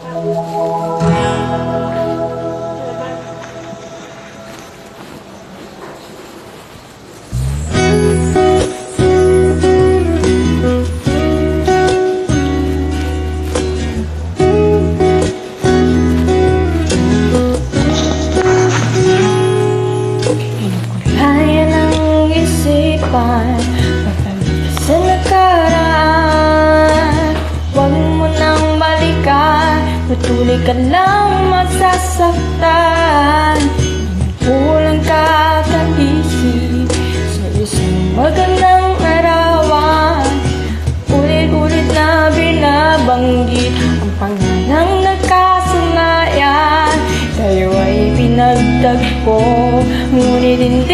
Kaya ng isipan sa nakaraan. Huwag mo nang balikan, patuloy ka lang masasaktan. Kulang ka kaisip sa isang magandang arawan. Ulit-ulit na binabanggit ang pangalang nagkasanayan. Tayo ay pinagtagpo, ngunit hindi